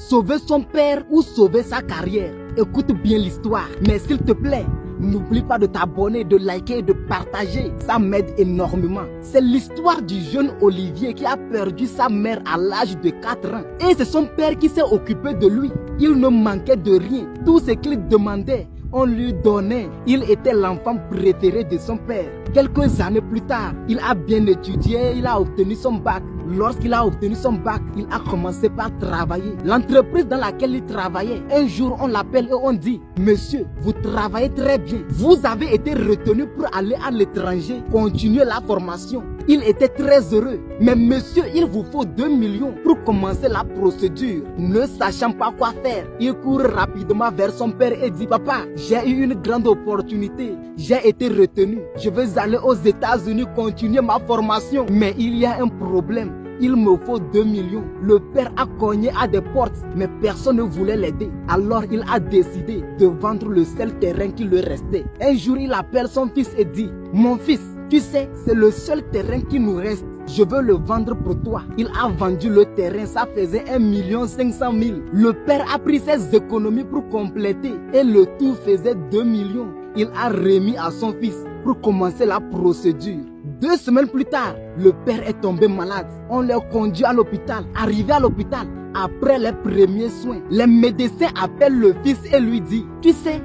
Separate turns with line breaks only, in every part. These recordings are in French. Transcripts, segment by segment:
sauver son père ou sauver sa carrière? Écoute bien l'histoire, mais s'il te plaît, n'oublie pas de t'abonner, de liker et de partager. Ça m'aide énormément. C'est l'histoire du jeune Olivier qui a perdu sa mère à l'âge de 4 ans. Et c'est son père qui s'est occupé de lui. Il ne manquait de rien. Tout ce qu'il demandait, on lui donnait. Il était l'enfant préféré de son père. Quelques années plus tard, il a bien étudié, il a obtenu son bac. Lorsqu'il a obtenu son bac, il a commencé par travailler. L'entreprise dans laquelle il travaillait, un jour on l'appelle et on dit: Monsieur, vous travaillez très bien. Vous avez été retenu pour aller à l'étranger, continuer la formation. Il était très heureux. Mais monsieur, il vous faut 2 millions pour commencer la procédure. Ne sachant pas quoi faire, il court rapidement vers son père et dit: Papa, j'ai eu une grande opportunité. J'ai été retenu. Je veux aller aux États-Unis continuer ma formation. Mais il y a un problème. Il me faut 2 millions. Le père a cogné à des portes, mais personne ne voulait l'aider. Alors il a décidé de vendre le seul terrain qui lui restait. Un jour, il appelle son fils et dit: Mon fils, tu sais, c'est le seul terrain qui nous reste. Je veux le vendre pour toi. Il a vendu le terrain, ça faisait 1 500 000. Le père a pris ses économies pour compléter et le tout faisait 2 millions. Il a remis à son fils pour commencer la procédure. 2 semaines plus tard, le père est tombé malade. On l'a conduit à l'hôpital. Arrivé à l'hôpital, après les premiers soins, les médecins appellent le fils et lui disent: Tu sais,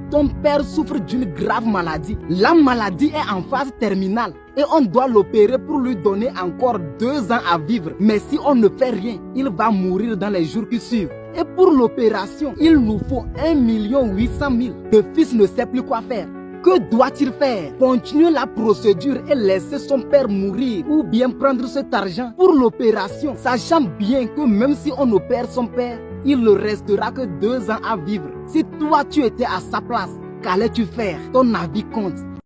ton père souffre d'une grave maladie. La maladie est en phase terminale et on doit l'opérer pour lui donner encore 2 ans à vivre. Mais si on ne fait rien, il va mourir dans les jours qui suivent. Et pour l'opération, il nous faut 1 800 000. Le fils ne sait plus quoi faire. Que doit-il faire? Continuer la procédure et laisser son père mourir ou bien prendre cet argent pour l'opération, sachant bien que même si on opère son père, il ne restera que 2 ans à vivre. Si toi tu étais à sa place, qu'allais-tu faire? Ton avis compte.